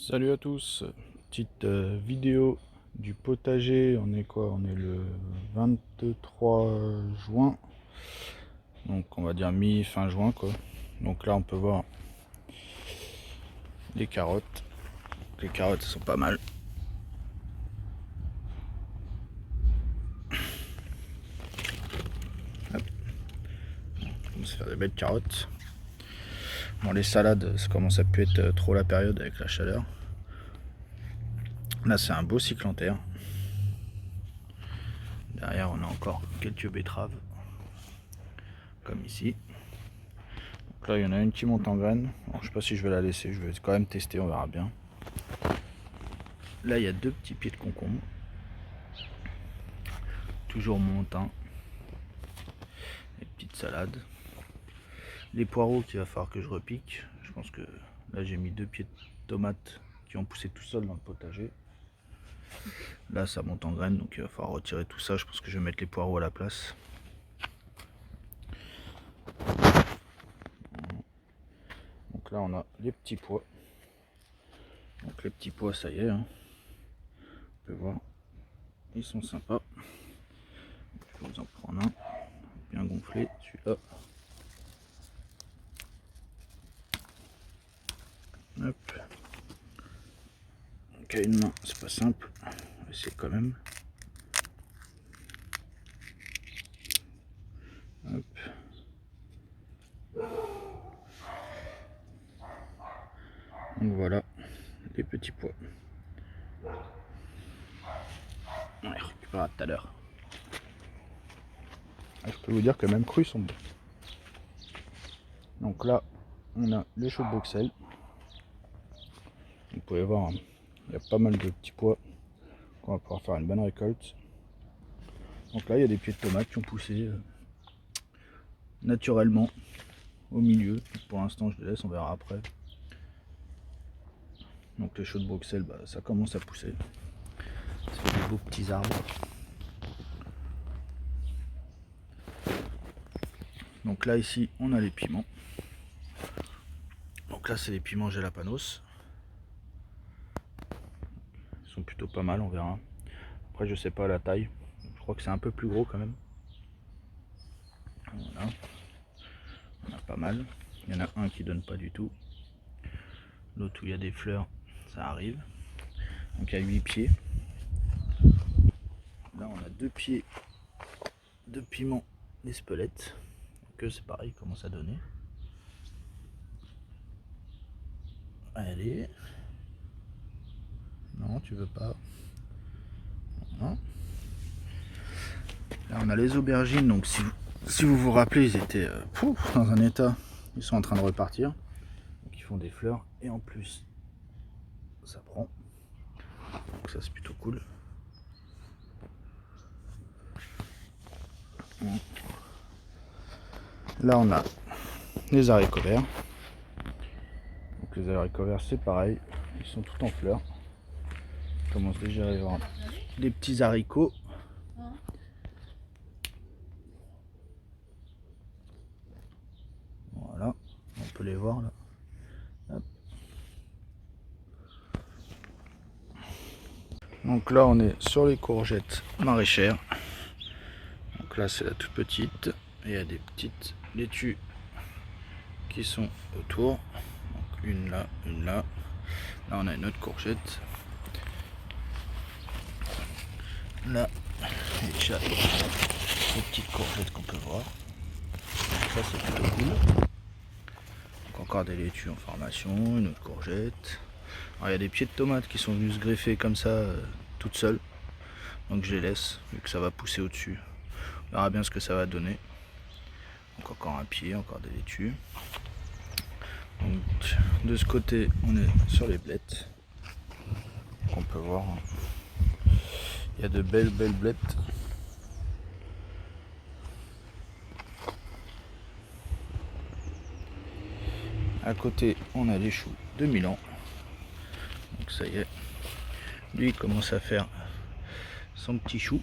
Salut à tous, petite vidéo du potager. On est quoi? On est le 23 juin, donc on va dire mi-fin juin quoi. Donc là on peut voir les carottes. Les carottes sont pas mal. Hop. On commence à faire des belles carottes. Bon, les salades, ça commence à plus être trop la période avec la chaleur. Là c'est un beau cycle en terre. Derrière on a encore quelques betteraves, comme ici. Donc là il y en a une qui monte en graines. Bon, je sais pas si je vais la laisser, je vais quand même tester, on verra bien. Là il y a deux petits pieds de concombre. Toujours montant. Les petites salades. Les poireaux qu'il va falloir que je repique. Je pense que là j'ai mis deux pieds de tomates qui ont poussé tout seul dans le potager. Là ça monte en graines, donc il va falloir retirer tout ça. Je pense que je vais mettre les poireaux à la place. Donc là on a les petits pois. Donc les petits pois, ça y est, hein. On peut voir, ils sont sympas. Je vais vous en prendre un bien gonflé, celui-là. Hop. Donc à une main c'est pas simple, on va essayer quand même. Hop. Donc voilà les petits pois. On les récupérera tout à l'heure. Je peux vous dire que même crus ils sont bons. Donc là on a les choux de Bruxelles. Vous pouvez voir, hein, il y a pas mal de petits pois. On va pouvoir faire une bonne récolte. Donc là il y a des pieds de tomates qui ont poussé naturellement au milieu. Pour l'instant je les laisse, on verra après. Donc les choux de Bruxelles, bah, ça commence à pousser. C'est des beaux petits arbres. Donc là ici on a les piments. Donc là c'est les piments jalapanos. Ils sont plutôt pas mal, on verra. Après je sais pas la taille. Je crois que c'est un peu plus gros quand même. Voilà. On a pas mal. Il y en a un qui donne pas du tout. L'autre où il y a des fleurs, ça arrive. Donc il y a 8 pieds. Là on a 2 pieds de piment d'Espelette. Donc c'est pareil, il commence à donner. Allez. Non, tu veux pas. Non. Là on a les aubergines, donc si vous vous rappelez, ils étaient dans un état. Ils sont en train de repartir. Donc ils font des fleurs et en plus ça prend. Donc ça c'est plutôt cool. Là on a les haricots verts. Donc les haricots verts c'est pareil, ils sont tout en fleurs. On commence déjà à y avoir des petits haricots. Voilà, on peut les voir là. Hop. Donc là on est sur les courgettes maraîchères. Donc là c'est la toute petite. Et il y a des petites laitues qui sont autour. Donc une là, une là. Là on a une autre courgette. Là, déjà les petites courgettes qu'on peut voir. Ça c'est plutôt cool. Donc encore des laitues en formation, une autre courgette. Alors, il y a des pieds de tomates qui sont venus se greffer comme ça, toutes seules. Donc je les laisse, vu que ça va pousser au-dessus. On verra bien ce que ça va donner. Donc encore un pied, encore des laitues. Donc de ce côté on est sur les blettes. Donc on peut voir, il y a de belles blettes. À côté on a les choux de Milan. Donc ça y est, lui il commence à faire son petit chou.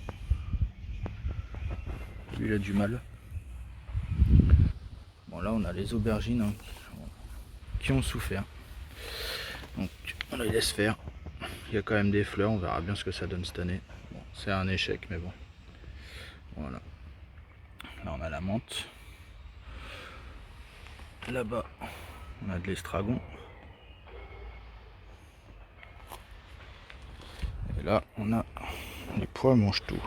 Lui il a du mal. Bon là on a les aubergines, hein, qui ont souffert. Donc On les laisse faire. Il y a quand même des fleurs, on verra bien ce que ça donne cette année. Bon, c'est un échec, mais bon. Voilà. Là, on a la menthe. Là-bas, on a de l'estragon. Et là, on a les pois mange-tout.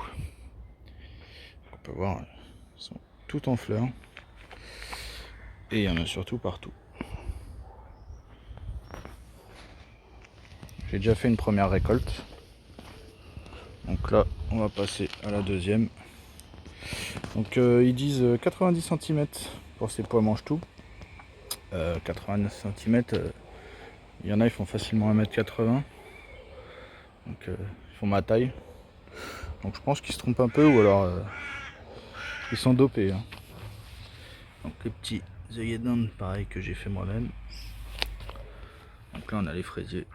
On peut voir, ils sont tout en fleurs. Et il y en a surtout partout. J'ai déjà fait une première récolte. Donc là, on va passer à la deuxième. Donc ils disent 90 cm pour ces pois mange-tout. 89 cm, il y en a, ils font facilement 1m80. Donc ils font ma taille. Donc je pense qu'ils se trompent un peu ou alors ils sont dopés. Hein. Donc les petits œillets d'Inde, pareil, que j'ai fait moi-même. Donc là on a les fraisiers.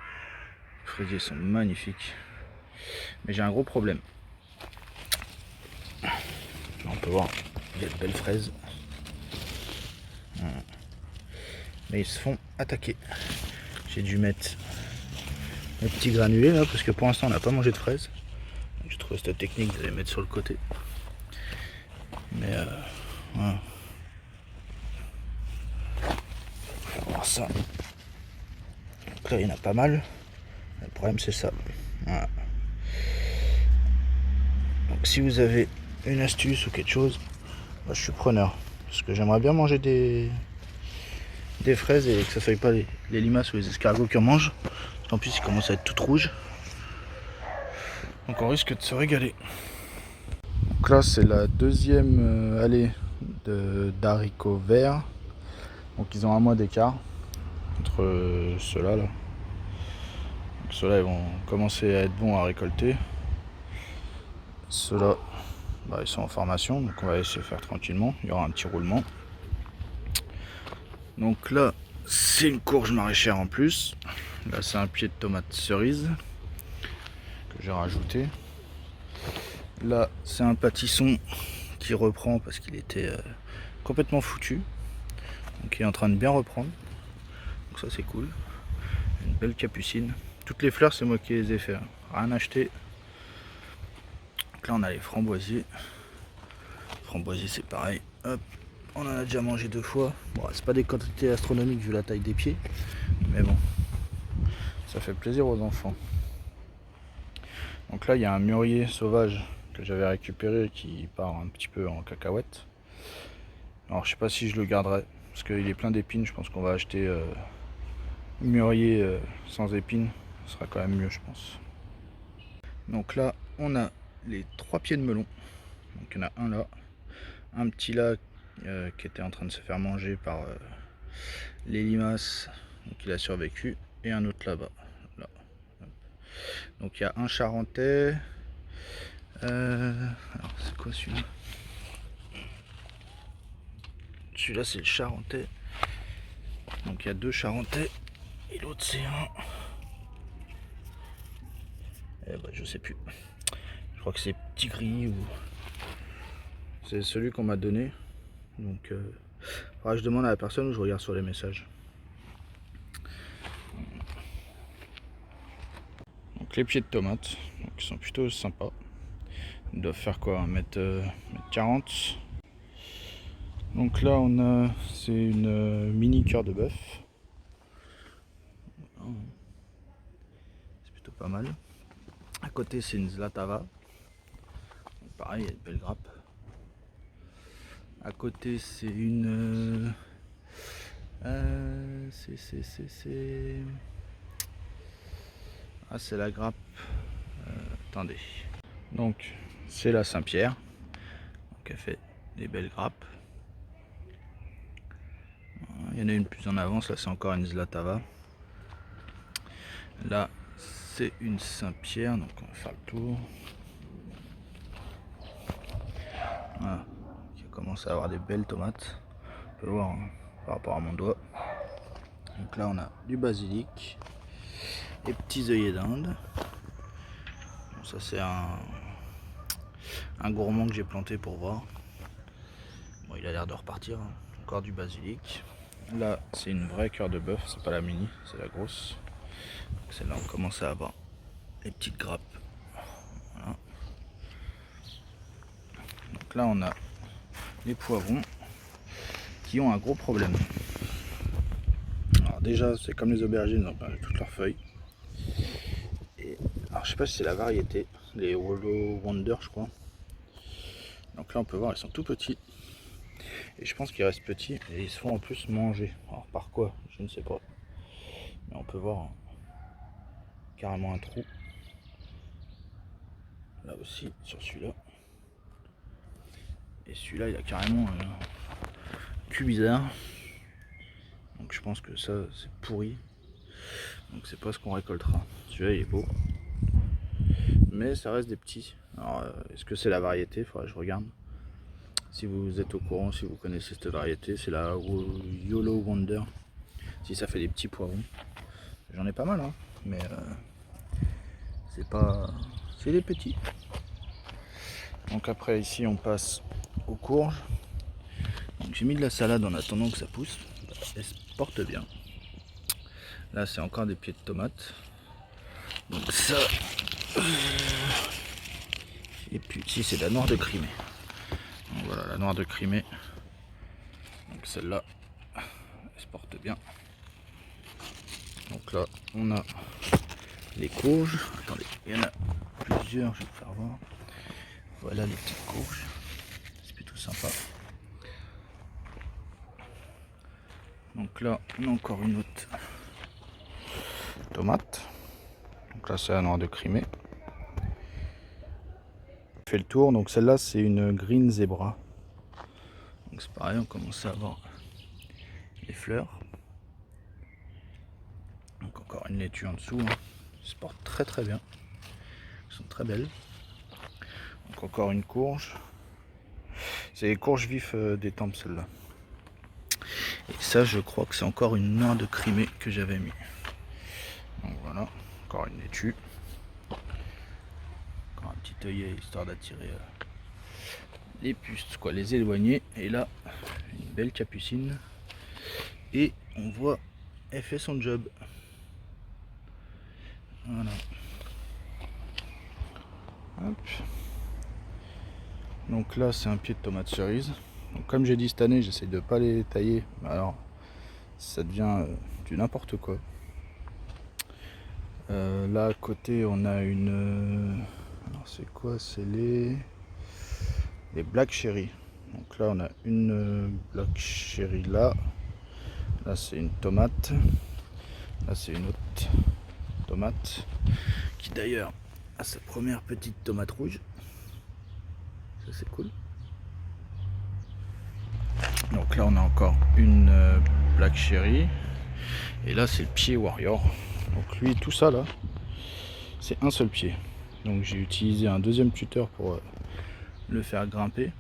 Les fraisiers sont magnifiques. Mais j'ai un gros problème. Là, on peut voir, il y a de belles fraises. Voilà. Mais ils se font attaquer. J'ai dû mettre les petits granulés là parce que pour l'instant on n'a pas mangé de fraises. J'ai trouvé cette technique de les mettre sur le côté. Mais voilà. On va voir ça. Donc là il y en a pas mal. Le problème c'est ça. Voilà. Donc si vous avez une astuce ou quelque chose, moi, je suis preneur. Parce que j'aimerais bien manger des fraises et que ça soit pas les limaces ou les escargots qui en mangent. Parce qu'en plus ils commencent à être toutes rouges. Donc on risque de se régaler. Donc là c'est la deuxième allée d'haricots verts. Donc ils ont un mois d'écart entre ceux-là. Là. Ceux-là ils vont commencer à être bons à récolter. Ceux-là bah, ils sont en formation, donc on va essayer de faire tranquillement. Il y aura un petit roulement. Donc là c'est une courge maraîchère en plus. Là c'est un pied de tomate cerise que j'ai rajouté. Là c'est un pâtisson qui reprend parce qu'il était complètement foutu. Donc il est en train de bien reprendre. Donc ça c'est cool. Une belle capucine. Toutes les fleurs c'est moi qui les ai fait. Rien acheté. Donc là on a les framboisiers. Framboisiers c'est pareil. Hop. On en a déjà mangé 2 fois. Bon, c'est pas des quantités astronomiques vu la taille des pieds. Mais bon. Ça fait plaisir aux enfants. Donc là il y a un mûrier sauvage que j'avais récupéré qui part un petit peu en cacahuète. Alors je sais pas si je le garderai. Parce qu'il est plein d'épines. Je pense qu'on va acheter mûrier sans épines. Ce sera quand même mieux je pense. Donc là on a les 3 pieds de melon. Donc il y en a un là. Un petit là qui était en train de se faire manger par les limaces, donc il a survécu, et un autre là-bas. Là. Donc il y a un charentais. Alors c'est quoi celui-là? Celui-là c'est le charentais. Donc il y a 2 charentais et l'autre c'est un. Eh ben, je sais plus. Je crois que c'est petit gris ou c'est celui qu'on m'a donné. Donc je demande à la personne ou je regarde sur les messages. Donc les pieds de tomates, donc ils sont plutôt sympas. Ils doivent faire quoi, 1m40. Donc là on a, c'est une mini cœur de bœuf. C'est plutôt pas mal. À côté c'est une zlatava. Donc pareil, il y a de belles grappes. À côté c'est une... c'est la grappe. Attendez. Donc c'est la Saint-Pierre. Donc elle fait des belles grappes. Il y en a une plus en avance, là c'est encore une zlatava. Là c'est une Saint-Pierre, donc on va faire le tour. Voilà, qui commence à avoir des belles tomates. On peut voir hein, par rapport à mon doigt. Donc là on a du basilic, des petits œillets d'Inde. Bon, ça c'est un gourmand que j'ai planté pour voir. Bon, il a l'air de repartir. Hein. Encore du basilic. Là c'est une vraie cœur de bœuf, c'est pas la mini, c'est la grosse. Celle-là, on commence à avoir les petites grappes. Voilà. Donc là, on a les poivrons qui ont un gros problème. Alors déjà, c'est comme les aubergines, ils ont perdu toutes leurs feuilles. Et, alors je sais pas si c'est la variété, les Hollow Wonder je crois. Donc là on peut voir, ils sont tout petits. Et je pense qu'ils restent petits et ils se font en plus manger. Alors par quoi, je ne sais pas. Mais on peut voir carrément un trou. Là aussi, sur celui-là. Et celui-là, il a carrément un cul bizarre. Donc je pense que ça, c'est pourri. Donc c'est pas ce qu'on récoltera. Celui-là, il est beau. Mais ça reste des petits. Alors, est-ce que c'est la variété? Faudrait que je regarde. Si vous êtes au courant, si vous connaissez cette variété, c'est la YOLO Wonder. Si ça fait des petits poivrons. J'en ai pas mal, hein. Mais c'est pas... c'est des petits. Donc après, ici, on passe aux courges. Donc j'ai mis de la salade en attendant que ça pousse. Elle se porte bien. Là, c'est encore des pieds de tomates. Donc ça... Et puis ici, c'est de la noire de Crimée. Donc voilà, la noire de Crimée. Donc celle-là, elle se porte bien. Donc là, on a les courges. Attendez, il y en a plusieurs, je vais vous faire voir. Voilà les petites courges. C'est plutôt sympa. Donc là, on a encore une autre tomate. Donc là, c'est la noire de Crimée. On fait le tour. Donc celle-là, c'est une Green Zebra. Donc c'est pareil, on commence à avoir les fleurs. Donc encore une laitue en dessous. Hein. Elles se portent très très bien. Elles sont très belles. Donc encore une courge. C'est les courges vifs des tempes celle-là. Et ça, je crois que c'est encore une noire de Crimée que j'avais mis. Donc voilà, encore une laitue. Encore un petit œillet histoire d'attirer les puces, quoi, les éloigner. Et là, une belle capucine. Et on voit, elle fait son job. Voilà. Hop. Donc là, c'est un pied de tomate cerise. Donc comme j'ai dit cette année, j'essaye de pas les tailler. Alors, ça devient du n'importe quoi. Là à côté, on a une. Alors c'est quoi? C'est les Black Cherry. Donc là, on a une Black Cherry là. Là, c'est une tomate. Là, c'est une autre tomate qui d'ailleurs a sa première petite tomate rouge. Ça, c'est cool. Donc là, on a encore une Black Cherry. Et là, c'est le pied Warrior. Donc lui, tout ça là, c'est un seul pied. Donc j'ai utilisé un deuxième tuteur pour le faire grimper,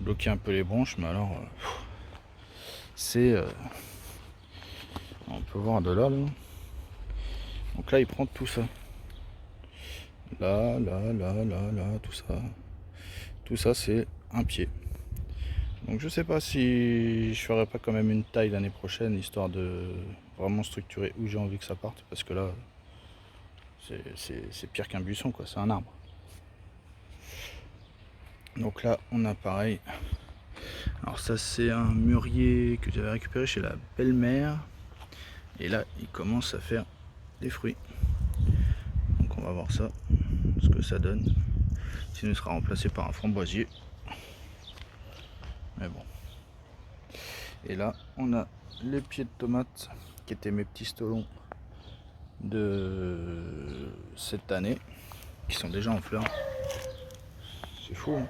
bloquer un peu les branches, mais alors c'est on peut voir de là, là. Donc là, il prend tout ça. Là, tout ça, c'est un pied. Donc je sais pas si je ferai pas quand même une taille l'année prochaine, histoire de vraiment structurer où j'ai envie que ça parte, parce que là, c'est pire qu'un buisson, quoi, c'est un arbre. Donc là, on a pareil. Alors ça, c'est un mûrier que j'avais récupéré chez la belle-mère. Et là, il commence à faire des fruits. Donc on va voir ça, ce que ça donne. Sinon, il sera remplacé par un framboisier. Mais bon. Et là, on a les pieds de tomates qui étaient mes petits stolons de cette année, qui sont déjà en fleurs. C'est fou, hein.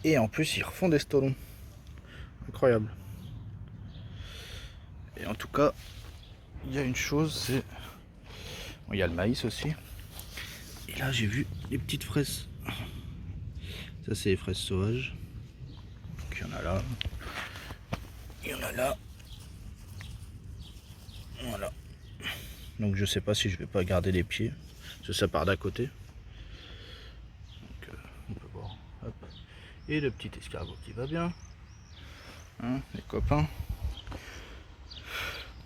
Et en plus, ils refont des stolons. Incroyable. Et en tout cas, il y a une chose, c'est... Bon, il y a le maïs aussi. Et là, j'ai vu les petites fraises. Ça, c'est les fraises sauvages. Donc, il y en a là. Il y en a là. Voilà. Donc, je sais pas si je vais pas garder les pieds. Parce que ça part d'à côté. Donc, on peut voir. Hop. Et le petit escargot qui va bien. Hein, les copains.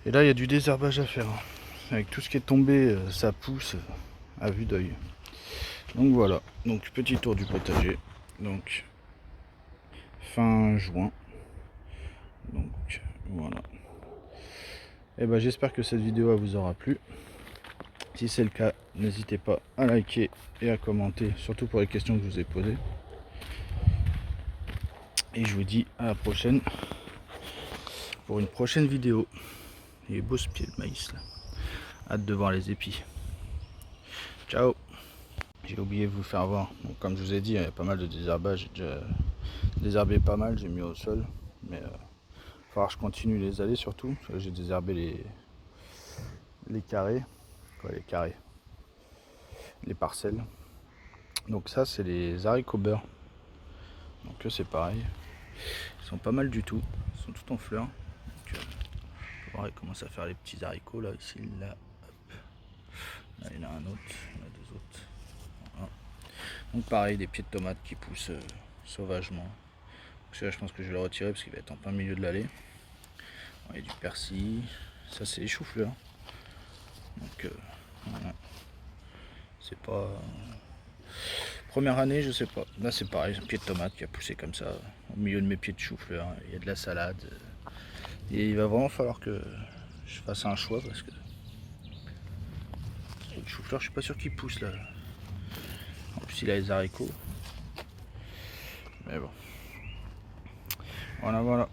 Et là il y a du désherbage à faire. Avec tout ce qui est tombé, ça pousse à vue d'œil. Donc voilà, donc petit tour du potager. Donc fin juin. Donc voilà. Et ben j'espère que cette vidéo vous aura plu. Si c'est le cas, n'hésitez pas à liker et à commenter, surtout pour les questions que je vous ai posées. Et je vous dis à la prochaine pour une prochaine vidéo. Il est beau ce pied de maïs là. Hâte de voir les épis. Ciao. J'ai oublié de vous faire voir. Donc, comme je vous ai dit, il y a pas mal de désherbage. J'ai déjà désherbé pas mal, j'ai mis au sol. Mais il va falloir que je continue les allées surtout. J'ai désherbé les carrés. Quoi, les carrés. Les parcelles. Donc ça c'est les haricots beurre. Donc c'est pareil. Ils sont pas mal du tout. Ils sont tout en fleurs. Donc, on va voir, ils commencent à faire les petits haricots là, ici, là. Hop. Là il y en a un autre. Il y en a deux autres. Voilà. Donc pareil, des pieds de tomates qui poussent sauvagement. Donc celui-là je pense que je vais le retirer parce qu'il va être en plein milieu de l'allée. Il y a du persil. Ça c'est les choux-fleurs. Donc voilà. C'est pas... Première année, je sais pas. Là c'est pareil, un pied de tomate qui a poussé comme ça au milieu de mes pieds de chou-fleur. Il y a de la salade. Et il va vraiment falloir que je fasse un choix parce que le chou-fleur, je suis pas sûr qu'il pousse là. En plus il a les haricots. Mais bon. Voilà, voilà.